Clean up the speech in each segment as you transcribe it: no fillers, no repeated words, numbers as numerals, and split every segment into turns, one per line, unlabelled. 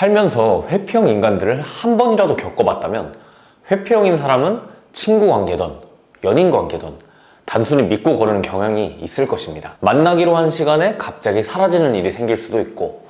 살면서 회피형 인간들을 한 번이라도 겪어봤다면 회피형인 사람은 친구 관계든 연인 관계든 단순히 믿고 거르는 경향이 있을 것입니다. 만나기로 한 시간에 갑자기 사라지는 일이 생길 수도 있고,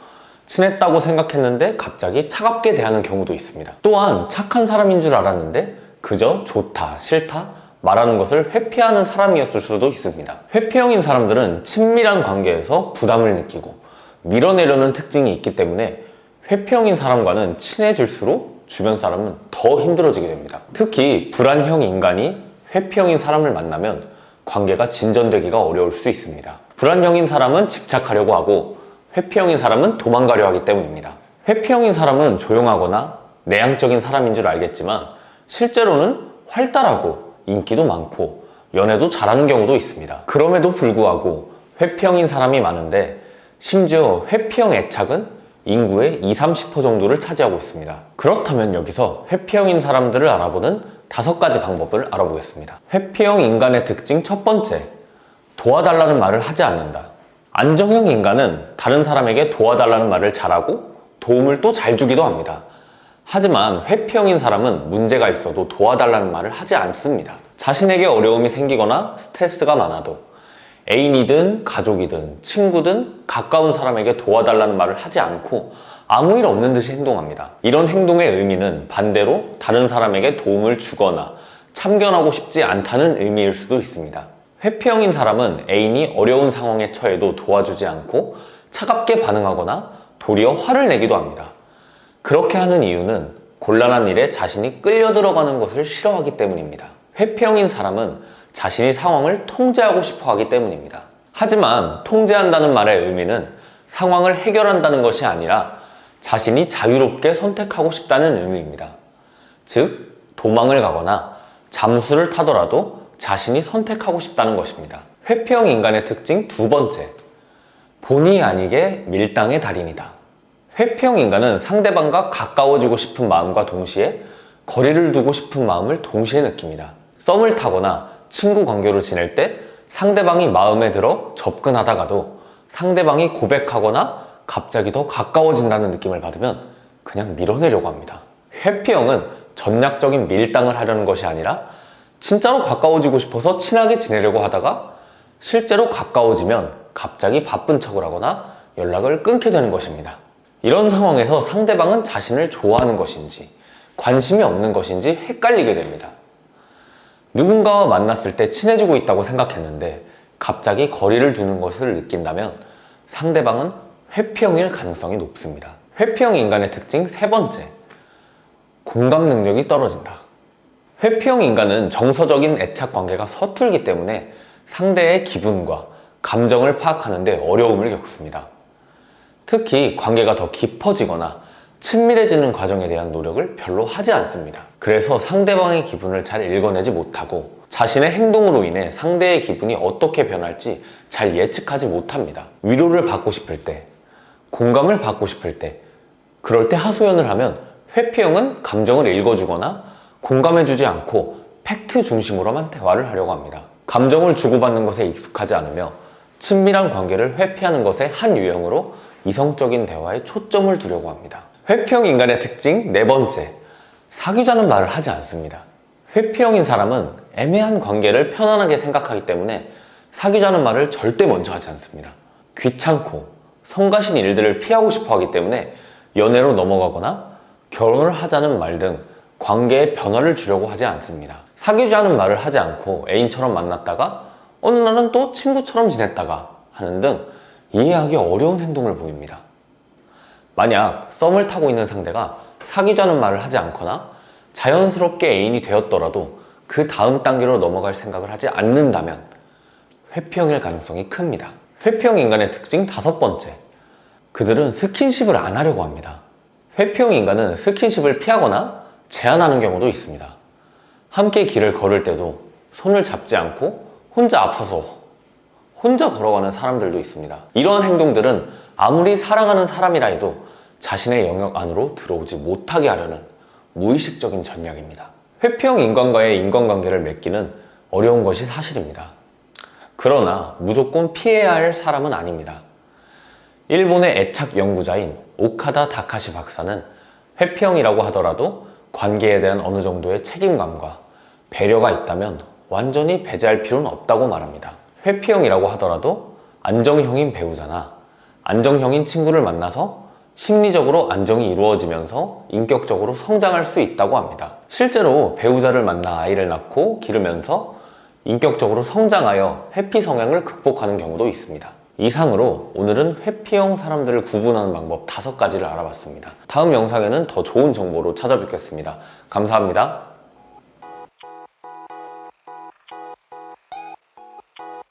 친했다고 생각했는데 갑자기 차갑게 대하는 경우도 있습니다. 또한 착한 사람인 줄 알았는데 그저 좋다, 싫다 말하는 것을 회피하는 사람이었을 수도 있습니다. 회피형인 사람들은 친밀한 관계에서 부담을 느끼고 밀어내려는 특징이 있기 때문에 회피형인 사람과는 친해질수록 주변 사람은 더 힘들어지게 됩니다. 특히 불안형 인간이 회피형인 사람을 만나면 관계가 진전되기가 어려울 수 있습니다. 불안형인 사람은 집착하려고 하고 회피형인 사람은 도망가려 하기 때문입니다. 회피형인 사람은 조용하거나 내향적인 사람인 줄 알겠지만 실제로는 활달하고 인기도 많고 연애도 잘하는 경우도 있습니다. 그럼에도 불구하고 회피형인 사람이 많은데 심지어 회피형 애착은 인구의 20~30% 정도를 차지하고 있습니다. 그렇다면 여기서 회피형인 사람들을 알아보는 5가지 방법을 알아보겠습니다. 회피형 인간의 특징 첫 번째, 도와달라는 말을 하지 않는다. 안정형 인간은 다른 사람에게 도와달라는 말을 잘하고 도움을 또 잘 주기도 합니다. 하지만 회피형인 사람은 문제가 있어도 도와달라는 말을 하지 않습니다. 자신에게 어려움이 생기거나 스트레스가 많아도 애인이든 가족이든 친구든 가까운 사람에게 도와달라는 말을 하지 않고 아무 일 없는 듯이 행동합니다. 이런 행동의 의미는 반대로 다른 사람에게 도움을 주거나 참견하고 싶지 않다는 의미일 수도 있습니다. 회피형인 사람은 애인이 어려운 상황에 처해도 도와주지 않고 차갑게 반응하거나 도리어 화를 내기도 합니다. 그렇게 하는 이유는 곤란한 일에 자신이 끌려 들어가는 것을 싫어하기 때문입니다. 회피형인 사람은 자신이 상황을 통제하고 싶어 하기 때문입니다. 하지만 통제한다는 말의 의미는 상황을 해결한다는 것이 아니라 자신이 자유롭게 선택하고 싶다는 의미입니다. 즉, 도망을 가거나 잠수를 타더라도 자신이 선택하고 싶다는 것입니다. 회피형 인간의 특징 두 번째, 본의 아니게 밀당의 달인이다. 회피형 인간은 상대방과 가까워지고 싶은 마음과 동시에 거리를 두고 싶은 마음을 동시에 느낍니다. 썸을 타거나 친구 관계로 지낼 때 상대방이 마음에 들어 접근하다가도 상대방이 고백하거나 갑자기 더 가까워진다는 느낌을 받으면 그냥 밀어내려고 합니다. 회피형은 전략적인 밀당을 하려는 것이 아니라 진짜로 가까워지고 싶어서 친하게 지내려고 하다가 실제로 가까워지면 갑자기 바쁜 척을 하거나 연락을 끊게 되는 것입니다. 이런 상황에서 상대방은 자신을 좋아하는 것인지 관심이 없는 것인지 헷갈리게 됩니다. 누군가와 만났을 때 친해지고 있다고 생각했는데 갑자기 거리를 두는 것을 느낀다면 상대방은 회피형일 가능성이 높습니다. 회피형 인간의 특징 세 번째, 공감 능력이 떨어진다. 회피형 인간은 정서적인 애착 관계가 서툴기 때문에 상대의 기분과 감정을 파악하는 데 어려움을 겪습니다. 특히 관계가 더 깊어지거나 친밀해지는 과정에 대한 노력을 별로 하지 않습니다. 그래서 상대방의 기분을 잘 읽어내지 못하고 자신의 행동으로 인해 상대의 기분이 어떻게 변할지 잘 예측하지 못합니다. 위로를 받고 싶을 때, 공감을 받고 싶을 때, 그럴 때 하소연을 하면 회피형은 감정을 읽어주거나 공감해주지 않고 팩트 중심으로만 대화를 하려고 합니다. 감정을 주고받는 것에 익숙하지 않으며 친밀한 관계를 회피하는 것의 한 유형으로 이성적인 대화에 초점을 두려고 합니다. 회피형 인간의 특징 네 번째, 사귀자는 말을 하지 않습니다. 회피형인 사람은 애매한 관계를 편안하게 생각하기 때문에 사귀자는 말을 절대 먼저 하지 않습니다. 귀찮고 성가신 일들을 피하고 싶어 하기 때문에 연애로 넘어가거나 결혼을 하자는 말 등 관계에 변화를 주려고 하지 않습니다. 사귀자는 말을 하지 않고 애인처럼 만났다가 어느 날은 또 친구처럼 지냈다가 하는 등 이해하기 어려운 행동을 보입니다. 만약 썸을 타고 있는 상대가 사귀자는 말을 하지 않거나 자연스럽게 애인이 되었더라도 그 다음 단계로 넘어갈 생각을 하지 않는다면 회피형일 가능성이 큽니다. 회피형 인간의 특징 다섯 번째, 그들은 스킨십을 안 하려고 합니다. 회피형 인간은 스킨십을 피하거나 제한하는 경우도 있습니다. 함께 길을 걸을 때도 손을 잡지 않고 혼자 앞서서 혼자 걸어가는 사람들도 있습니다. 이러한 행동들은 아무리 사랑하는 사람이라 해도 자신의 영역 안으로 들어오지 못하게 하려는 무의식적인 전략입니다. 회피형 인간과의 인간관계를 맺기는 어려운 것이 사실입니다. 그러나 무조건 피해야 할 사람은 아닙니다. 일본의 애착 연구자인 오카다 다카시 박사는 회피형이라고 하더라도 관계에 대한 어느 정도의 책임감과 배려가 있다면 완전히 배제할 필요는 없다고 말합니다. 회피형이라고 하더라도 안정형인 배우자나 안정형인 친구를 만나서 심리적으로 안정이 이루어지면서 인격적으로 성장할 수 있다고 합니다. 실제로 배우자를 만나 아이를 낳고 기르면서 인격적으로 성장하여 회피 성향을 극복하는 경우도 있습니다. 이상으로 오늘은 회피형 사람들을 구분하는 방법 5가지를 알아봤습니다. 다음 영상에는 더 좋은 정보로 찾아뵙겠습니다. 감사합니다.